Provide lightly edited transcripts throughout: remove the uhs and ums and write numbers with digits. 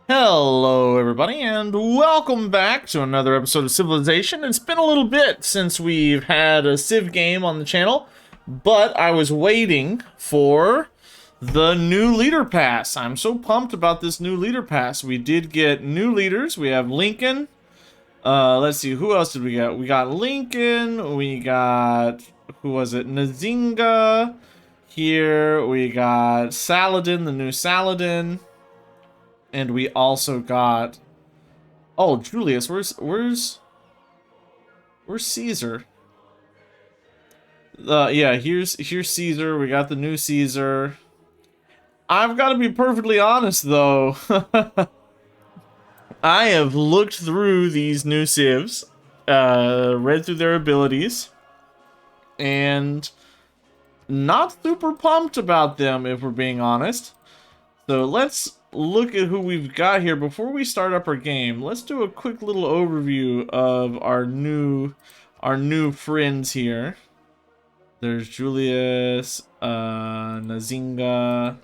Hello, everybody, and welcome back to another episode of Civilization. It's been a little bit since we've had a Civ game on the channel, but I was waiting for the new leader pass. I'm so pumped about this new leader pass. We did get new leaders. We have Lincoln. Let's see, who else did we get? We got Lincoln. We got, who was it? Nzinga. Here we got Saladin, the new Saladin. And we also got, oh, Julius, where's Caesar? Yeah, here's Caesar. We got the new Caesar. I've got to be perfectly honest though. I have looked through these new civs, read through their abilities, and not super pumped about them if we're being honest. So let's look at who we've got here. Before we start up our game, let's do a quick little overview of our new friends here. There's Julius, Nzinga,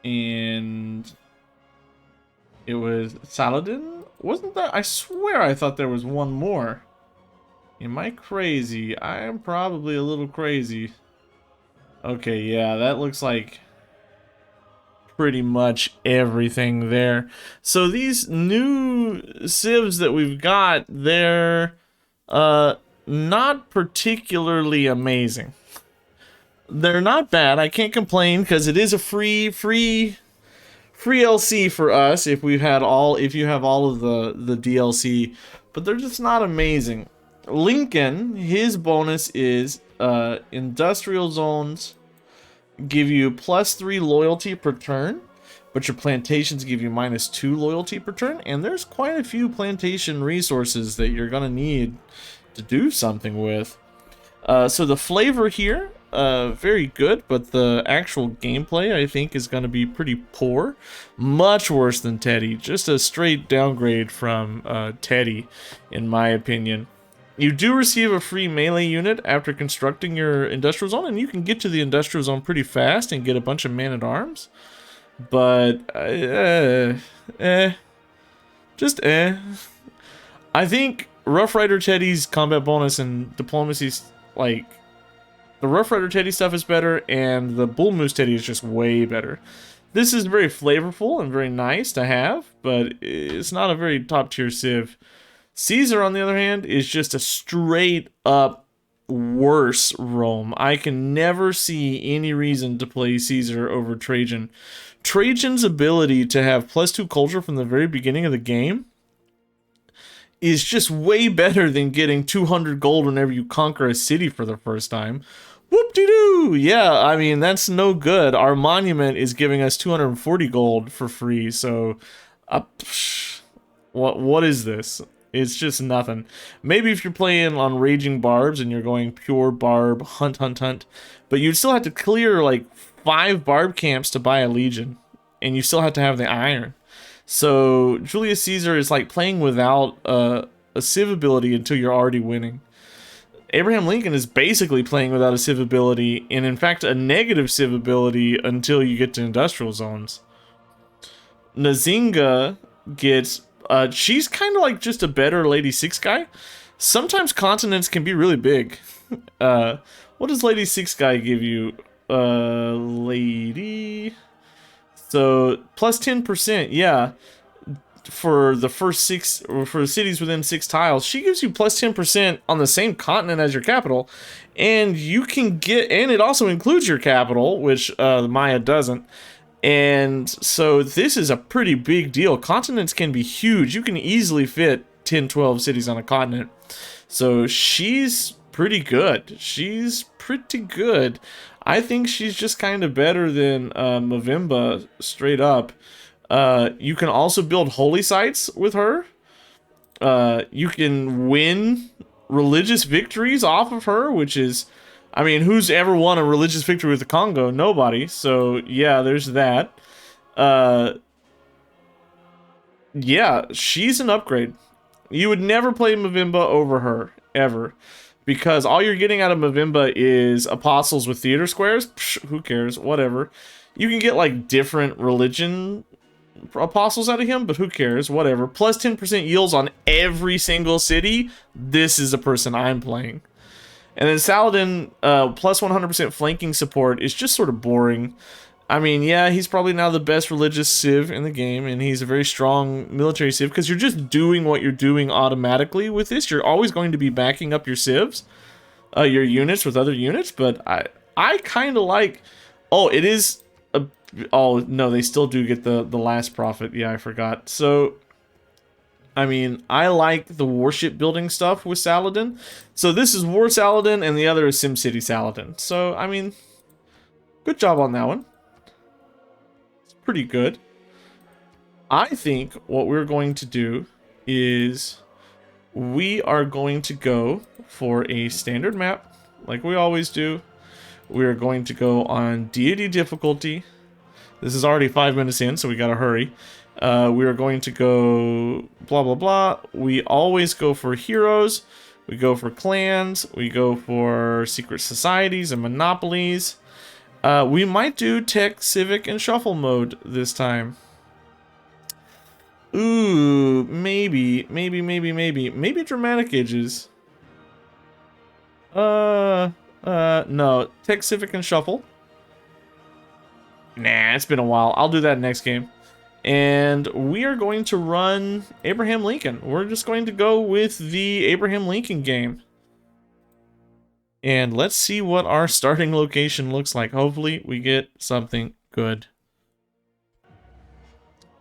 and it was Saladin? Wasn't that? I swear I thought there was one more. Am I crazy? I am probably a little crazy. Okay, yeah, that looks like pretty much everything there. So these new civs that we've got, they're not particularly amazing. They're not bad. I can't complain because it is a free LC for us if you have all of the DLC, but they're just not amazing. Lincoln, his bonus is industrial zones give you +3 loyalty per turn, but your plantations give you -2 loyalty per turn, and there's quite a few plantation resources that you're gonna need to do something with. So the flavor here, very good, but the actual gameplay I think is gonna be pretty poor. Much worse than Teddy. Just a straight downgrade from Teddy, in my opinion. You do receive a free melee unit after constructing your industrial zone, and you can get to the industrial zone pretty fast and get a bunch of man-at-arms. But, just I think Rough Rider Teddy's combat bonus and diplomacy's, like, the Rough Rider Teddy stuff is better, and the Bull Moose Teddy is just way better. This is very flavorful and very nice to have, but it's not a very top-tier civ. Caesar, on the other hand, is just a straight-up worse Rome. I can never see any reason to play Caesar over Trajan. Trajan's ability to have +2 culture from the very beginning of the game is just way better than getting 200 gold whenever you conquer a city for the first time. Whoop-de-doo! Yeah, I mean, that's no good. Our monument is giving us 240 gold for free, so what is this? It's just nothing. Maybe if you're playing on Raging Barbs and you're going pure barb, hunt, but you'd still have to clear like 5 barb camps to buy a legion, and you still have to have the iron. So Julius Caesar is like playing without a civ ability until you're already winning. Abraham Lincoln is basically playing without a civ ability, and in fact a negative civ ability until you get to industrial zones. Nzinga gets she's kind of like just a better Lady 6 guy. Sometimes continents can be really big. What does Lady 6 guy give you? Lady... So, +10%, yeah. For the first 6, or for cities within 6 tiles, she gives you +10% on the same continent as your capital. And you can get, and it also includes your capital, which Maya doesn't. And so this is a pretty big deal. Continents can be huge. You can easily fit 10-12 cities on a continent. So she's pretty good. She's pretty good. I think she's just kind of better than Movimba, straight up. You can also build holy sites with her. You can win religious victories off of her, which is... I mean, who's ever won a religious victory with the Congo? Nobody. So, yeah, there's that. Yeah, she's an upgrade. You would never play Movimba over her, ever. Because all you're getting out of Movimba is apostles with theater squares. Psh, who cares? Whatever. You can get, like, different religion apostles out of him, but who cares? Whatever. Plus 10% yields on every single city. This is a person I'm playing. And then Saladin, plus 100% flanking support is just sort of boring. I mean, yeah, he's probably now the best religious civ in the game, and he's a very strong military civ, because you're just doing what you're doing automatically with this. You're always going to be backing up your civs, your units with other units, but I kind of like... Oh, it is... Oh, no, they still do get the last profit. Yeah, I forgot. So... I mean, I like the warship building stuff with Saladin. So this is War Saladin, and the other is SimCity Saladin. So, I mean, good job on that one. It's pretty good. I think what we're going to do is we are going to go for a standard map, like we always do. We're going to go on deity difficulty. This is already 5 minutes in, so we gotta hurry. We are going to go blah blah blah. We always go for heroes, we go for clans, we go for secret societies and monopolies. We might do tech, civic, and shuffle mode this time. Ooh, maybe dramatic ages. No, tech, civic, and shuffle. Nah, it's been a while. I'll do that next game. And we are going to run Abraham Lincoln. We're just going to go with the Abraham Lincoln game. And let's see what our starting location looks like. Hopefully we get something good.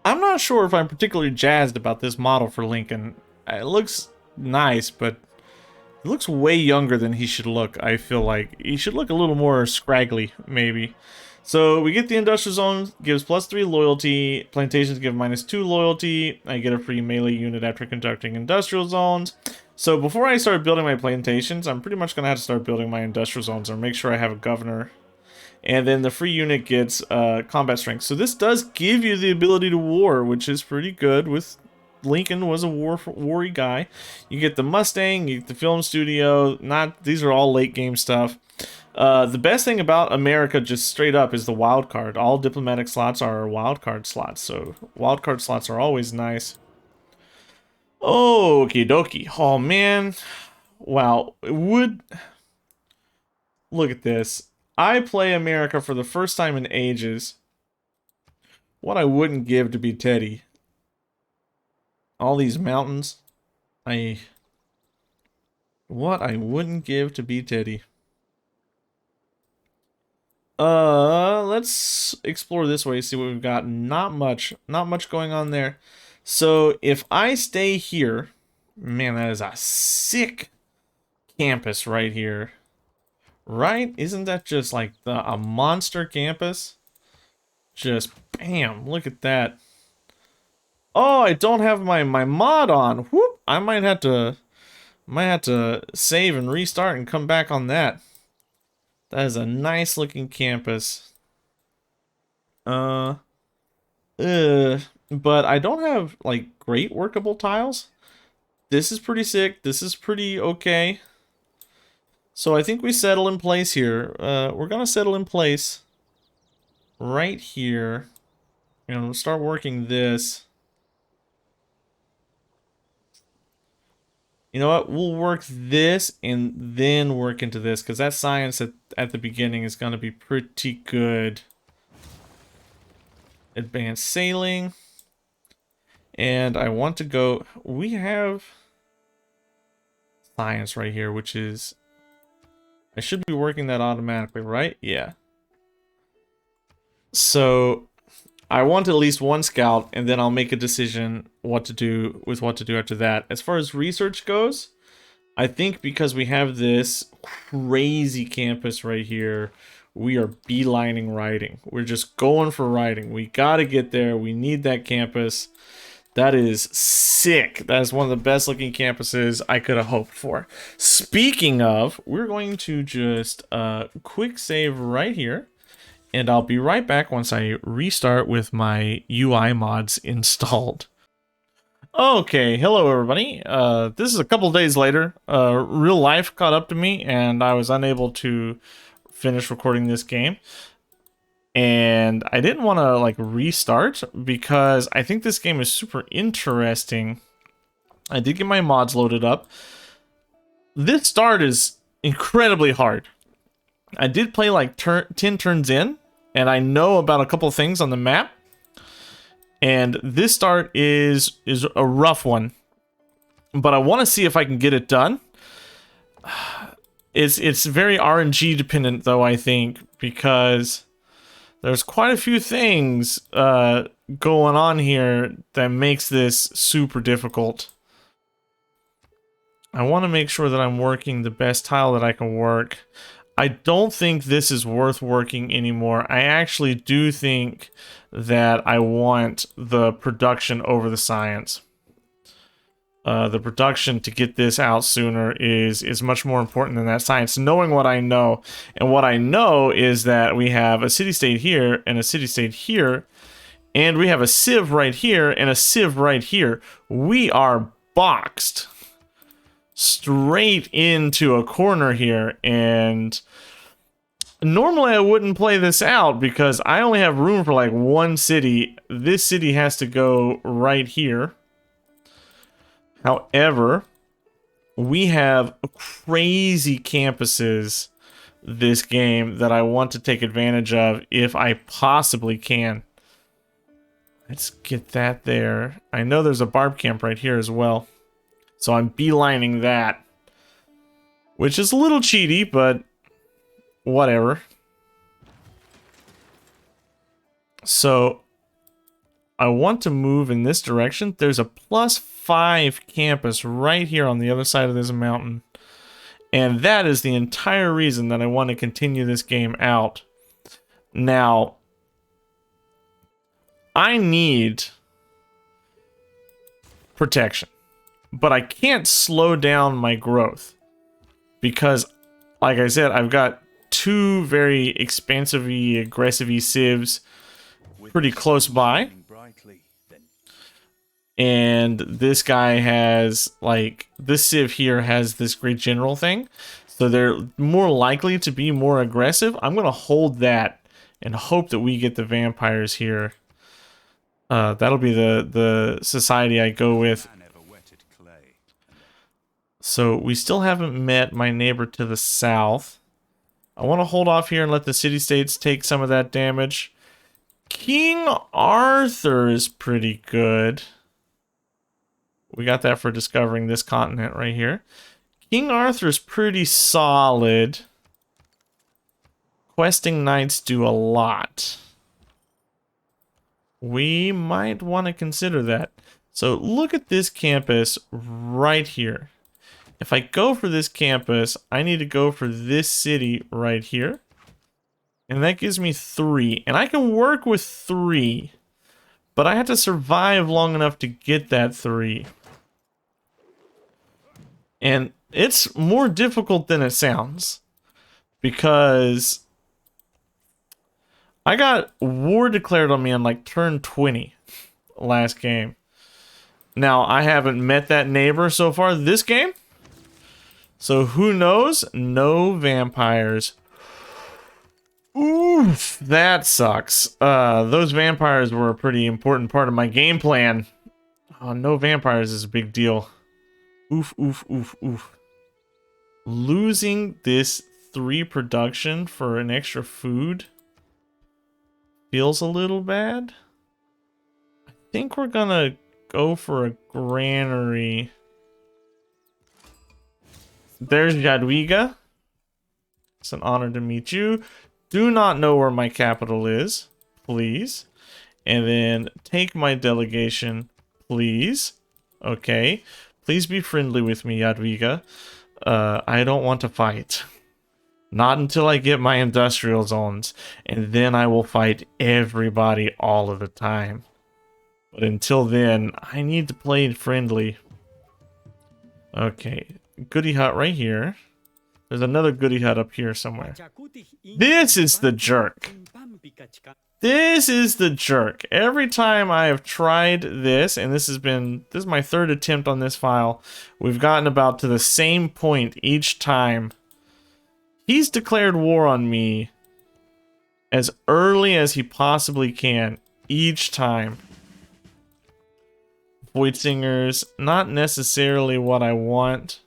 I'm not sure if I'm particularly jazzed about this model for Lincoln. It looks nice, but it looks way younger than he should look, I feel like. He should look a little more scraggly, maybe. So we get the industrial zone, gives +3 loyalty. Plantations give -2 loyalty. I get a free melee unit after conducting industrial zones. So before I start building my plantations, I'm pretty much going to have to start building my industrial zones or make sure I have a governor. And then the free unit gets combat strength. So this does give you the ability to war, which is pretty good. With Lincoln was a war-y guy. You get the Mustang, you get the film studio. These are all late game stuff. The best thing about America, just straight up, is the wild card. All diplomatic slots are wild card slots, so wild card slots are always nice. Okie dokie. Oh man, wow. Look at this. I play America for the first time in ages. What I wouldn't give to be Teddy. All these mountains. What I wouldn't give to be Teddy. Let's explore this way, see what we've got. Not much going on there. So if I stay here, man, that is a sick campus right here. Right? Isn't that just like a monster campus? Just bam, look at that. Oh, I don't have my mod on. Whoop! I might have to save and restart and come back on that. That is a nice looking campus. But I don't have like great workable tiles. This is pretty sick. This is pretty okay. So I think we settle in place here. We're gonna settle in place right here. And we'll start working this. You know what? We'll work this and then work into this, because that science at the beginning is going to be pretty good. Advanced sailing. And I want to go... We have science right here, which is... I should be working that automatically, right? Yeah. So... I want at least one scout, and then I'll make a decision what to do after that. As far as research goes, I think because we have this crazy campus right here, we are beelining writing. We're just going for writing. We gotta get there. We need that campus. That is sick. That is one of the best looking campuses I could have hoped for. Speaking of, we're going to just quick save right here. And I'll be right back once I restart with my UI mods installed. Okay, hello everybody. This is a couple days later. Real life caught up to me and I was unable to finish recording this game. And I didn't want to like restart because I think this game is super interesting. I did get my mods loaded up. This start is incredibly hard. I did play like 10 turns in, and I know about a couple things on the map. And this start is a rough one, but I want to see if I can get it done. It's very RNG dependent though, I think, because there's quite a few things going on here that makes this super difficult. I want to make sure that I'm working the best tile that I can work. I don't think this is worth working anymore. I actually do think that I want the production over the science. The production to get this out sooner is much more important than that science. Knowing what I know, and what I know is that we have a city-state here and a city-state here, and we have a civ right here and a civ right here. We are boxed straight into a corner here, and normally I wouldn't play this out because I only have room for like one city. This city has to go right here. However, we have crazy campuses this game that I want to take advantage of if I possibly can. Let's get that there. I know there's a barb camp right here as well. So I'm beelining that, which is a little cheaty, but whatever. So I want to move in this direction. There's a +5 campus right here on the other side of this mountain. And that is the entire reason that I want to continue this game out. Now, I need protection. But I can't slow down my growth because, like I said, I've got two very expansively aggressive civs pretty close by. And this guy has, like, this civ here has this great general thing. So they're more likely to be more aggressive. I'm going to hold that and hope that we get the vampires here. That'll be the society I go with. So we still haven't met my neighbor to the south. I want to hold off here and let the city-states take some of that damage. King Arthur is pretty good. We got that for discovering this continent right here. King Arthur's pretty solid. Questing knights do a lot. We might want to consider that. So look at this campus right here. If I go for this campus, I need to go for this city right here. And that gives me 3. And I can work with 3. But I have to survive long enough to get that 3. And it's more difficult than it sounds. Because I got war declared on me on like turn 20 last game. Now, I haven't met that neighbor so far this game. So who knows? No vampires. Oof, that sucks. Those vampires were a pretty important part of my game plan. Oh, no vampires is a big deal. Oof, oof, oof, oof. Losing this 3 production for an extra food feels a little bad. I think we're gonna go for a granary. There's Jadwiga. It's an honor to meet you. Do not know where my capital is, please. And then take my delegation, please. Okay. Please be friendly with me, Jadwiga. I don't want to fight. Not until I get my industrial zones. And then I will fight everybody all of the time. But until then, I need to play friendly. Okay. Goody hut right here. There's another goody hut up here somewhere. This is the jerk. This is the jerk. Every time I have tried this, and this is my 3rd attempt on this file, we've gotten about to the same point each time. He's declared war on me as early as he possibly can each time. Void Singers, not necessarily what I want.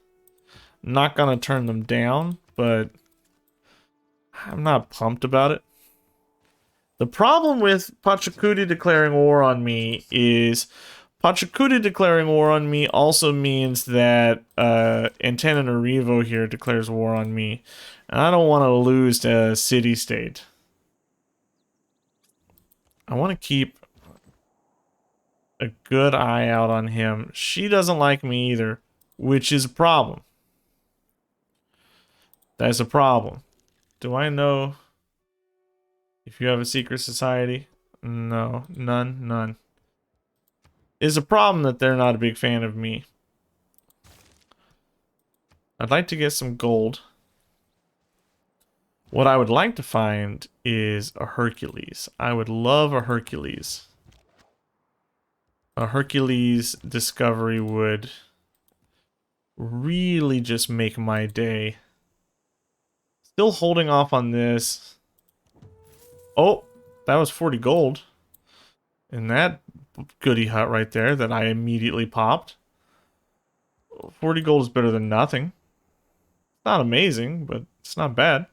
Not gonna turn them down, but I'm not pumped about it. The problem with Pachacuti declaring war on me is Pachacuti declaring war on me also means that Antananarivo here declares war on me. And I don't want to lose to city-state. I want to keep a good eye out on him. She doesn't like me either, which is a problem. That's a problem. Do I know if you have a secret society? No, none. It's a problem that they're not a big fan of me. I'd like to get some gold. What I would like to find is a Hercules. I would love a Hercules. A Hercules discovery would really just make my day. Still holding off on this. Oh, that was 40 gold. And that goody hut right there that I immediately popped. 40 gold is better than nothing. It's not amazing, but it's not bad.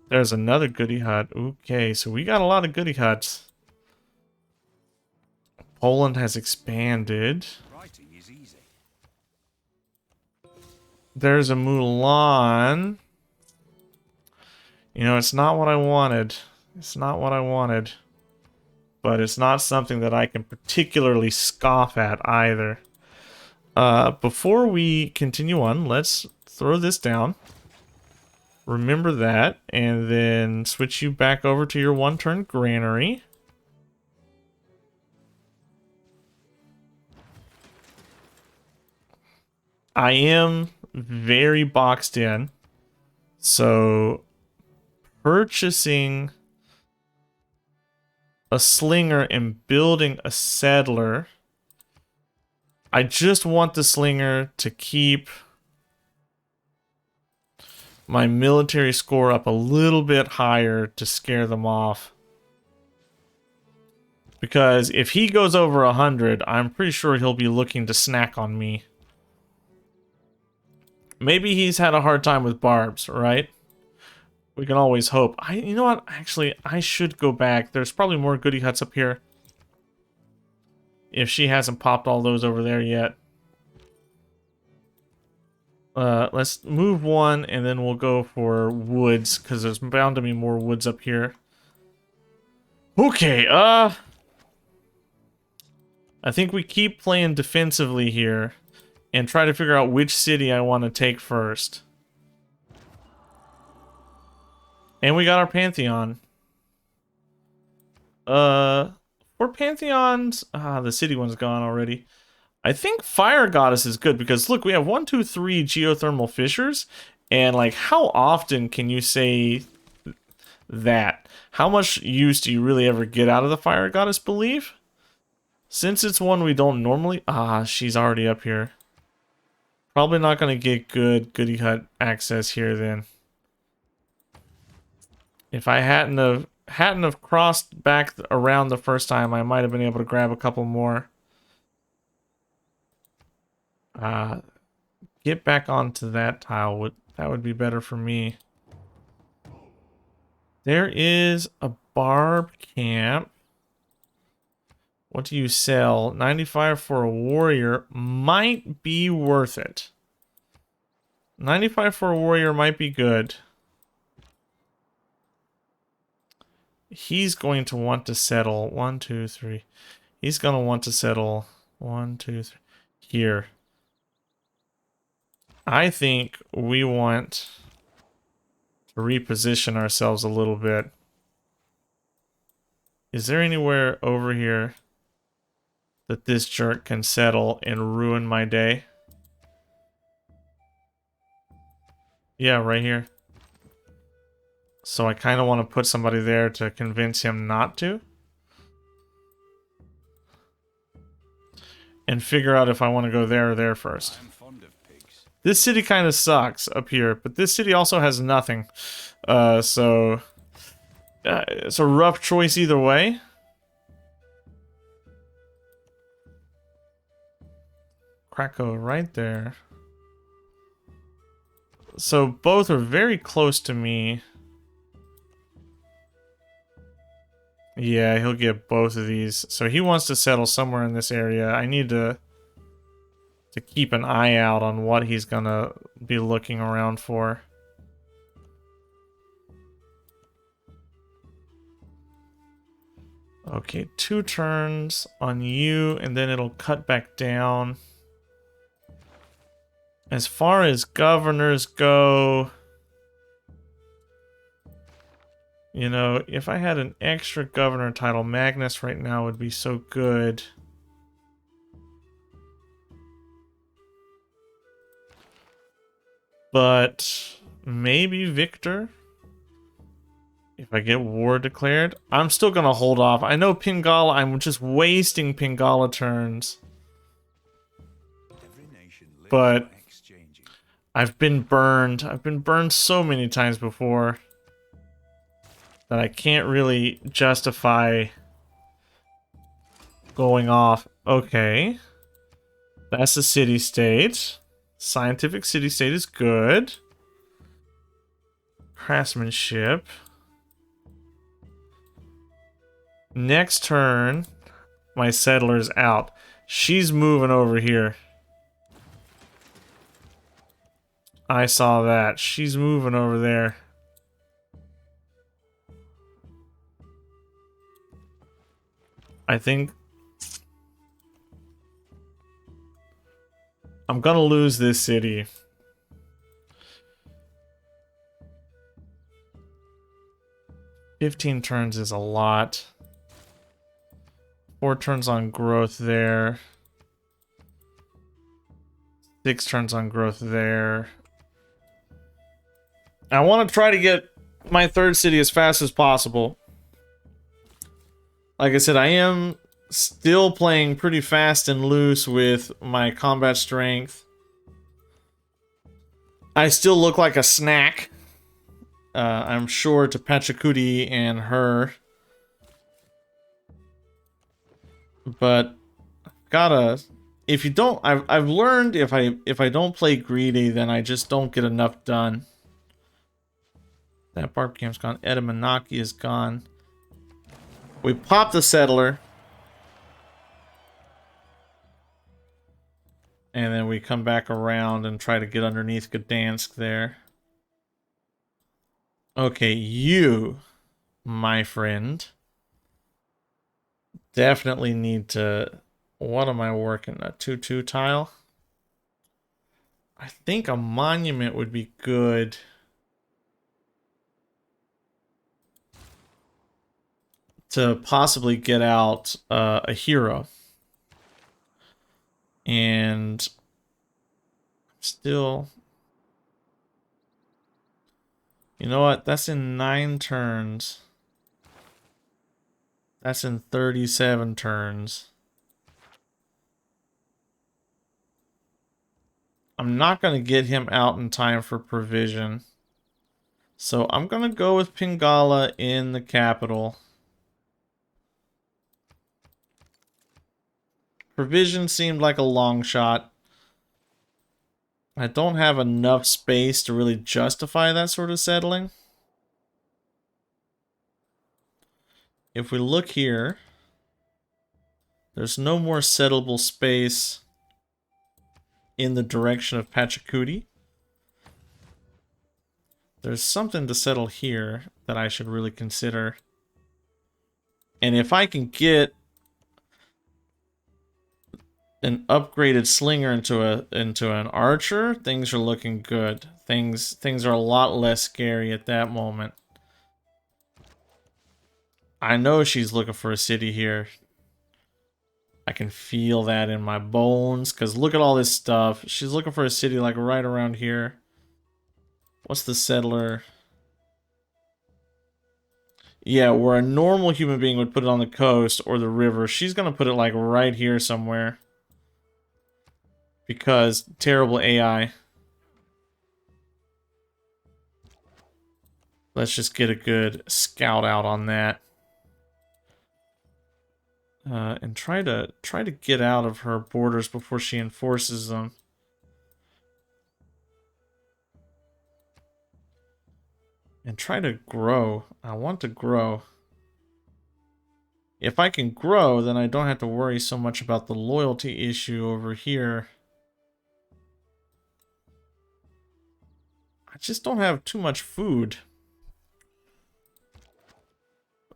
There's another goody hut. Okay, so we got a lot of goody huts. Poland has expanded. Writing is easy. There's a Mulan. You know, it's not what I wanted. It's not what I wanted. But it's not something that I can particularly scoff at either. Before we continue on, let's throw this down. Remember that, and then switch you back over to your one-turn granary. I am very boxed in, so purchasing a slinger and building a settler. I just want the slinger to keep my military score up a little bit higher to scare them off. Because if he goes over 100, I'm pretty sure he'll be looking to snack on me. Maybe he's had a hard time with barbs, right? We can always hope. You know what? Actually, I should go back. There's probably more goody huts up here. If she hasn't popped all those over there yet. Let's move one, and then we'll go for woods, because there's bound to be more woods up here. Okay, I think we keep playing defensively here, and try to figure out which city I want to take first. And we got our Pantheon. For Pantheons, the city one's gone already. I think Fire Goddess is good because look, we have 1, 2, 3 geothermal fissures, and like, how often can you say that? How much use do you really ever get out of the Fire Goddess belief? Since it's one we don't normally... she's already up here. Probably not going to get good goody hut access here then. If I hadn't have crossed back around the first time, I might have been able to grab a couple more. Get back onto that tile. That would be better for me. There is a barb camp. What do you sell? 95 for a warrior might be worth it. 95 for a warrior might be good. He's going to want to settle 1, 2, 3. He's going to want to settle 1, 2, 3 here. I think we want to reposition ourselves a little bit. Is there anywhere over here that this jerk can settle and ruin my day? Yeah, right here. So I kind of want to put somebody there to convince him not to. And figure out if I want to go there or there first. I'm fond of pigs. This city kind of sucks up here, but this city also has nothing. So It's a rough choice either way. Krakow right there. So both are very close to me. Yeah, he'll get both of these. So he wants to settle somewhere in this area. I need to keep an eye out on what he's gonna be looking around for. Okay, 2 turns on you, and then it'll cut back down. As far as governors go, you know, if I had an extra governor title, Magnus right now would be so good. But maybe Victor, if I get war declared. I'm still gonna hold off. I know Pingala, I'm just wasting Pingala turns. Every nation lives But by exchanging. I've been burned. I've been burned so many times before that I can't really justify going off. Okay. That's the city-state. Scientific city-state is good. Craftsmanship. Next turn, my settler's out. She's moving over here. I saw that. She's moving over there. I think I'm gonna lose this city. "15 turns is a lot. 4 turns on growth there. 6 turns on growth there. I want to try to get my 3rd city as fast as possible. Like I said, I am still playing pretty fast and loose with my combat strength. I still look like a snack. I'm sure to Pachacuti and her. But gotta, if you don't, I've learned if I don't play greedy, then I just don't get enough done. That barb camp's gone. Edamanaki is gone. We pop the settler. And then we come back around and try to get underneath Gdansk there. Okay, you, my friend, definitely need to... What am I working? A 2-2 tile? I think a monument would be good. To possibly get out a hero. And still... You know what? That's in 9 turns. That's in 37 turns. I'm not going to get him out in time for provision. So I'm going to go with Pingala in the capital. Provision seemed like a long shot. I don't have enough space to really justify that sort of settling. If we look here, there's no more settleable space in the direction of Pachacuti. There's something to settle here that I should really consider. And if I can get an upgraded slinger into an archer, things are looking good. Things are a lot less scary at that moment. I know she's looking for a city here. I can feel that in my bones, because look at all this stuff. She's looking for a city like right around here. What's the settler? Yeah, where a normal human being would put it on the coast or the river, she's gonna put it like right here somewhere. Because terrible AI. Let's just get a good scout out on that. And try to get out of her borders before she enforces them. And try to grow. I want to grow. If I can grow, then I don't have to worry so much about the loyalty issue over here. I just don't have too much food.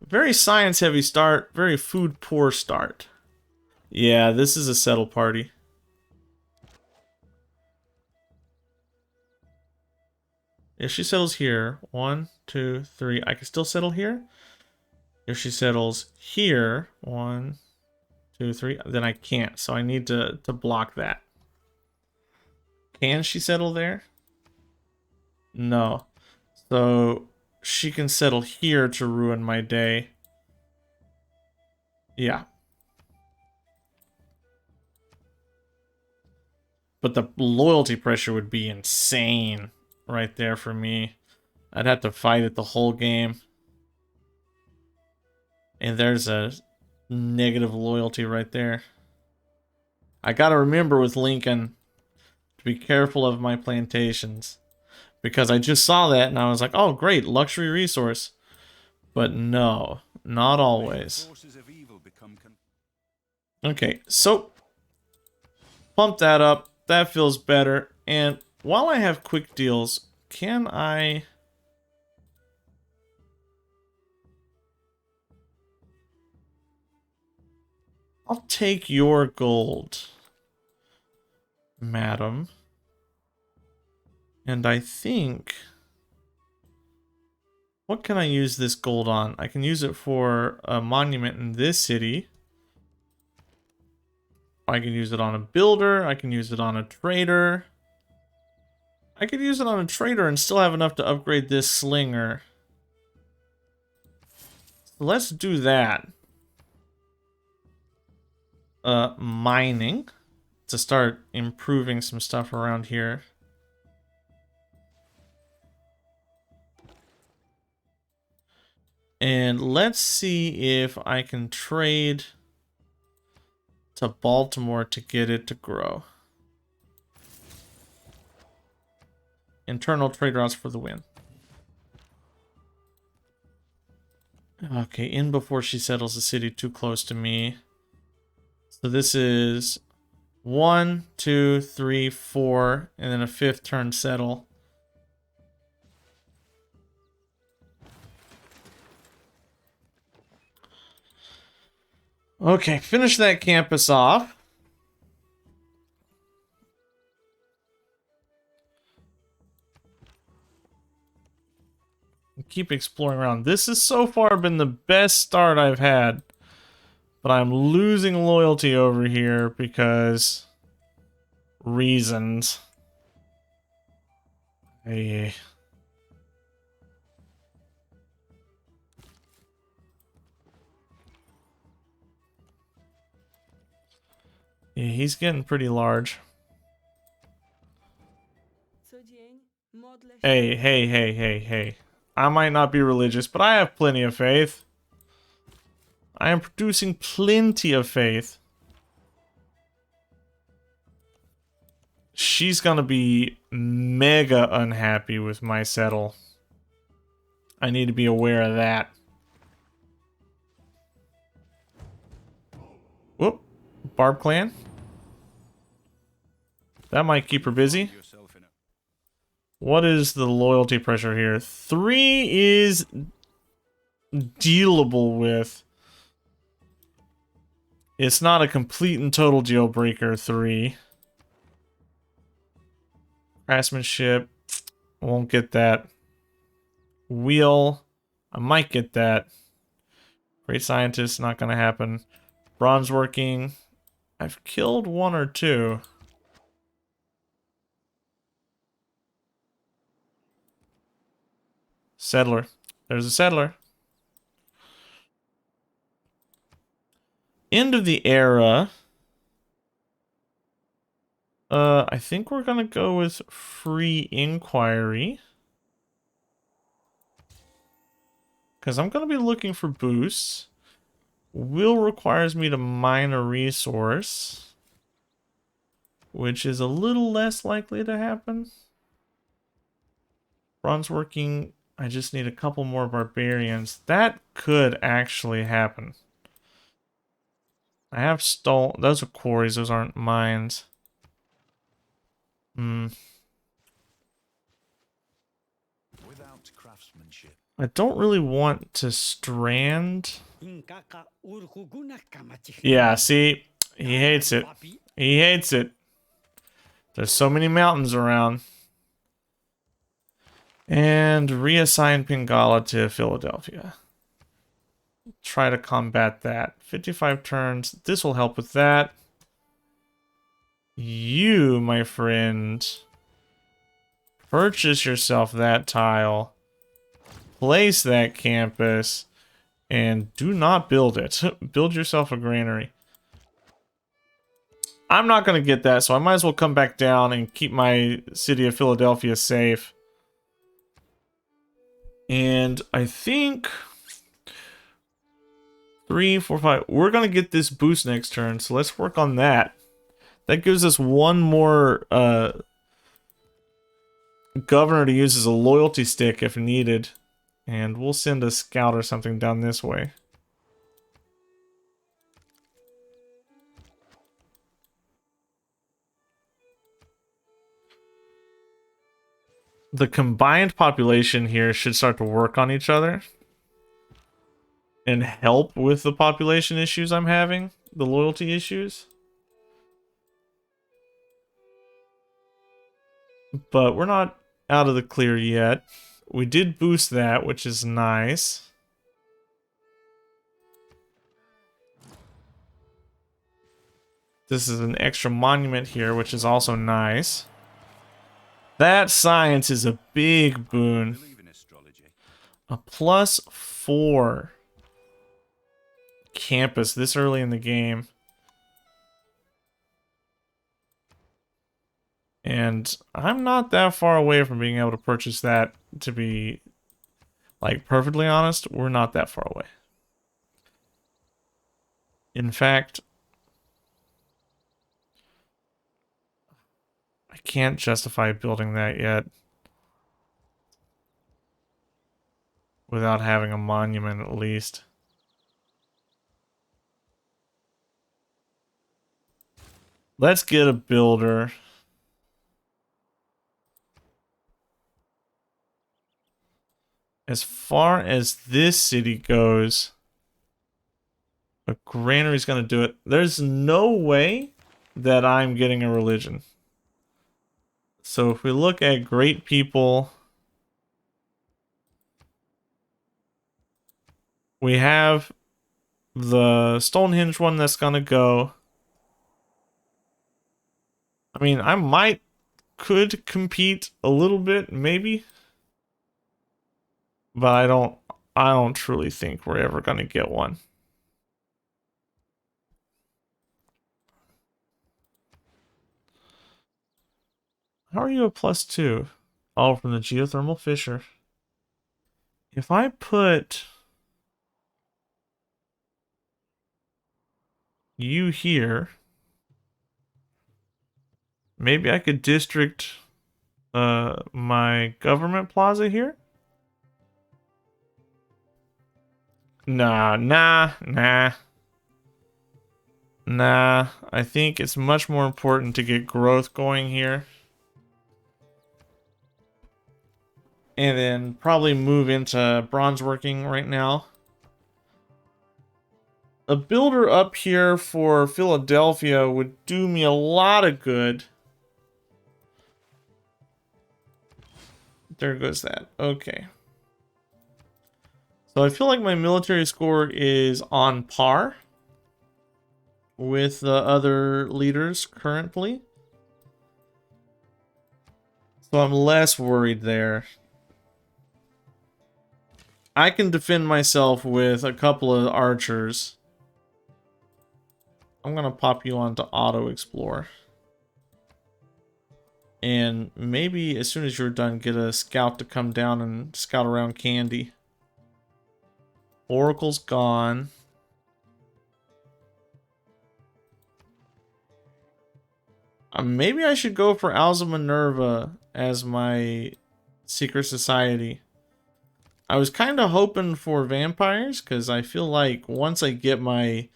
Very science heavy start, very food poor start. Yeah, this is a settle party. If she settles here, 1, 2, 3, I can still settle here. If she settles here, 1, 2, 3, then I can't. So I need to block that. Can she settle there? No. So she can settle here to ruin my day. Yeah. But the loyalty pressure would be insane right there for me. I'd have to fight it the whole game. And there's a negative loyalty right there. I gotta remember with Lincoln to be careful of my plantations. Because I just saw that and I was like, oh great, luxury resource. But no, not always. Okay, so pump that up. That feels better. And while I have quick deals, can I... I'll take your gold, madam. And I think... What can I use this gold on? I can use it for a monument in this city. I can use it on a builder. I can use it on a trader. I could use it on a trader and still have enough to upgrade this slinger. So let's do that. Mining. To start improving some stuff around here. And let's see if I can trade to Baltimore to get it to grow. Internal trade routes for the win. Okay, in before she settles the city too close to me. So this is 1, 2, 3, 4, and then a 5th turn settle. Okay, finish that campus off. Keep exploring around. This has so far been the best start I've had. But I'm losing loyalty over here because... reasons. Hey. Yeah, he's getting pretty large. Hey, hey, hey, hey, hey. I might not be religious, but I have plenty of faith. I am producing plenty of faith. She's gonna be mega unhappy with my settle. I need to be aware of that. Whoop. Barb clan. That might keep her busy. What is the loyalty pressure here? 3 is dealable with. It's not a complete and total deal breaker, 3. Craftsmanship. Won't get that. Wheel. I might get that. Great scientist, not gonna happen. Bronze working. I've killed 1 or 2. Settler. There's a settler. End of the era. I think we're gonna go with free inquiry. because I'm going to be looking for boosts. Will requires me to mine a resource, which is a little less likely to happen. Bronze working, I just need a couple more barbarians. That could actually happen. I have stone. Those are quarries, those aren't mines. Without craftsmanship. I don't really want to strand. Yeah, see? He hates it. He hates it. There's so many mountains around. And reassign Pingala to Philadelphia. Try to combat that. 55 turns. This will help with that. You, my friend, purchase yourself that tile. Place that campus. And do not build it. Build yourself a granary. I'm not going to get that, so I might as well come back down and keep my city of Philadelphia safe. And I think 3, 4, 5. We're going to get this boost next turn, so let's work on that. That gives us one more governor to use as a loyalty stick if needed. And we'll send a scout or something down this way. The combined population here should start to work on each other and help with the population issues I'm having, the loyalty issues. But we're not out of the clear yet. We did boost that, which is nice. This is an extra monument here, which is also nice. That science is a big boon. A +4 campus this early in the game. And I'm not that far away from being able to purchase that, to be, like, perfectly honest. We're not that far away. In fact, I can't justify building that yet without having a monument at least. Let's get a builder. As far as this city goes, a granary's gonna do it. There's no way that I'm getting a religion. So if we look at great people, we have the Stonehenge one that's gonna go. I mean, could compete a little bit, maybe. But I don't truly think we're ever gonna get one. How are you a +2? Oh, from the geothermal fissure. If I put you here, maybe I could district my government plaza here? Nah. I think it's much more important to get growth going here. And then probably move into bronze working right now. A builder up here for Philadelphia would do me a lot of good. There goes that. Okay. So I feel like my military score is on par with the other leaders currently. So I'm less worried there. I can defend myself with a couple of archers. I'm gonna pop you onto auto explore. And maybe as soon as you're done, get a scout to come down and scout around Candy. Oracle's gone. Maybe I should go for Alza Minerva as my secret society. I was kind of hoping for vampires because I feel like once I get my...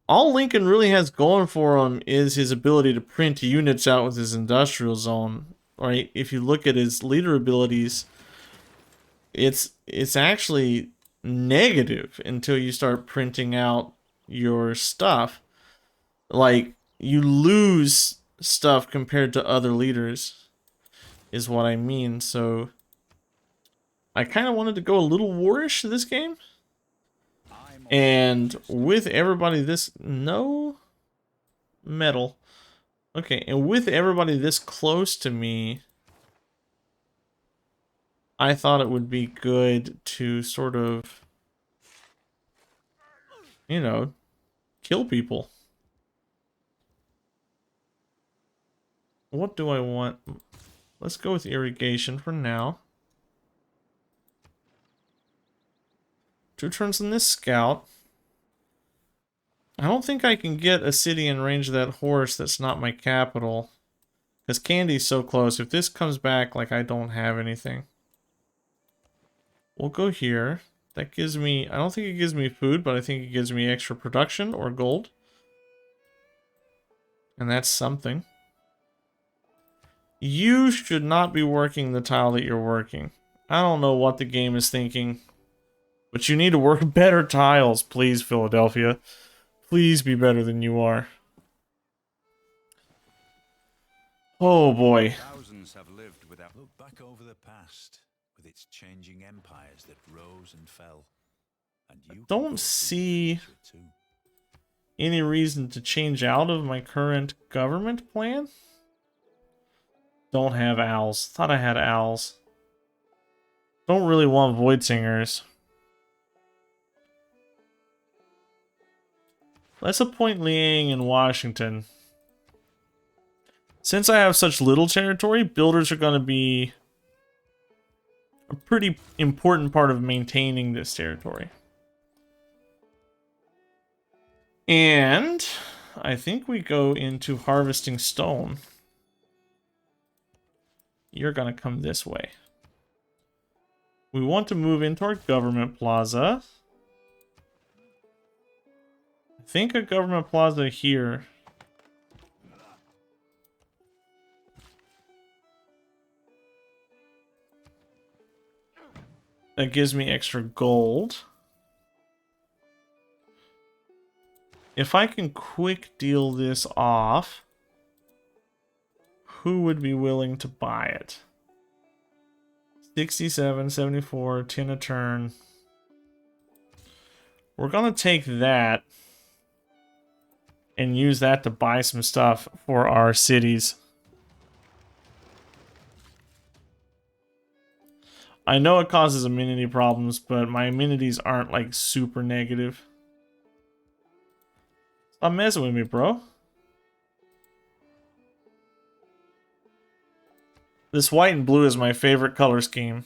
All Lincoln really has going for him is his ability to print units out with his industrial zone. Right? If you look at his leader abilities, it's actually negative until you start printing out your stuff. Like, you lose stuff compared to other leaders is what I mean. So I kind of wanted to go a little warish this game. And with everybody this... No metal. Okay, and with everybody this close to me, I thought it would be good to sort of, you know, kill people. What do I want? Let's go with irrigation for now. 2 turns in this scout. I don't think I can get a city in range of that horse that's not my capital. Because Candy's so close. If this comes back, like, I don't have anything. We'll go here. That gives me... I don't think it gives me food, but I think it gives me extra production or gold. And that's something. You should not be working the tile that you're working. I don't know what the game is thinking. But you need to work better tiles, please, Philadelphia. Please be better than you are. Oh boy. Thousands have lived without. Look back over the past with its changing empires that rose and fell. And you Don't see any reason to change out of my current government plan. Don't have owls. Thought I had owls. Don't really want void singers. Let's appoint Liang in Washington. Since I have such little territory, builders are going to be a pretty important part of maintaining this territory. And I think we go into harvesting stone. You're going to come this way. We want to move into our government plaza. I think a government plaza here. That gives me extra gold. If I can quick deal this off, who would be willing to buy it? 67, 74, 10 a turn. We're gonna take that and use that to buy some stuff for our cities. I know it causes amenity problems, but my amenities aren't like super negative. Stop messing with me, bro. This white and blue is my favorite color scheme.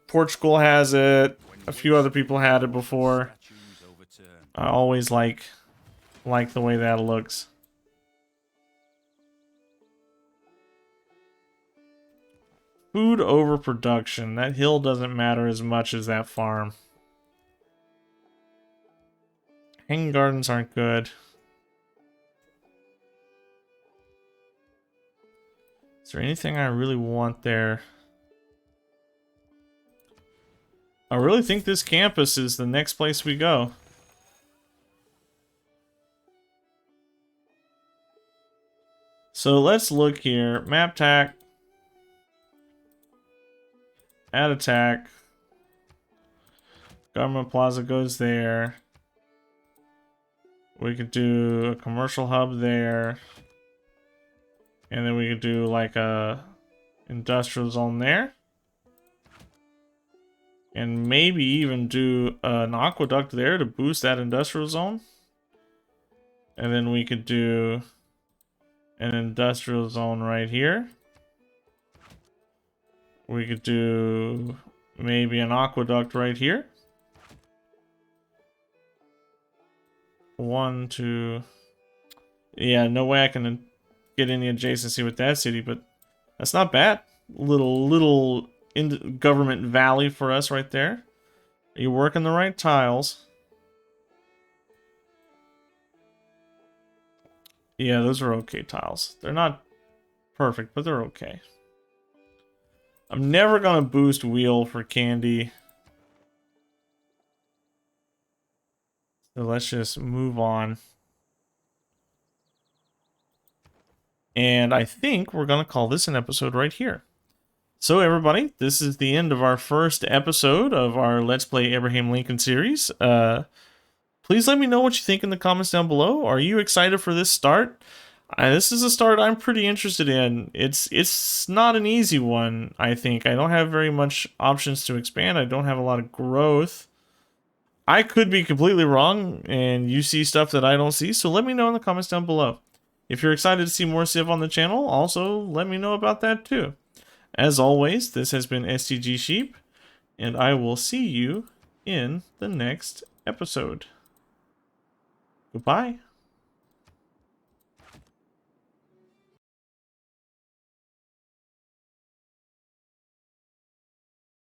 Portugal has it. A few other people had it before. I always like the way that looks. Food overproduction. That hill doesn't matter as much as that farm. Hanging gardens aren't good. Is there anything I really want there? I really think this campus is the next place we go. So let's look here. Map tack. Add attack. Government plaza goes there. We could do a commercial hub there. And then we could do like a industrial zone there. And maybe even do an aqueduct there to boost that industrial zone. And then we could do an industrial zone right here. We could do maybe an aqueduct right here. 1, 2. Yeah, no way I can get any adjacency with that city, but that's not bad. Little in government valley for us right there. Are you working the right tiles? Yeah, those are okay tiles. They're not perfect, but they're okay. I'm never gonna boost wheel for candy. So let's just move on. And I think we're gonna call this an episode right here. So everybody, this is the end of our first episode of our Let's Play Abraham Lincoln series. Please let me know what you think in the comments down below. Are you excited for this start? This is a start I'm pretty interested in. It's not an easy one, I think. I don't have very much options to expand. I don't have a lot of growth. I could be completely wrong, and you see stuff that I don't see, so let me know in the comments down below. If you're excited to see more Civ on the channel, also let me know about that too. As always, this has been STGSheep, and I will see you in the next episode. Goodbye.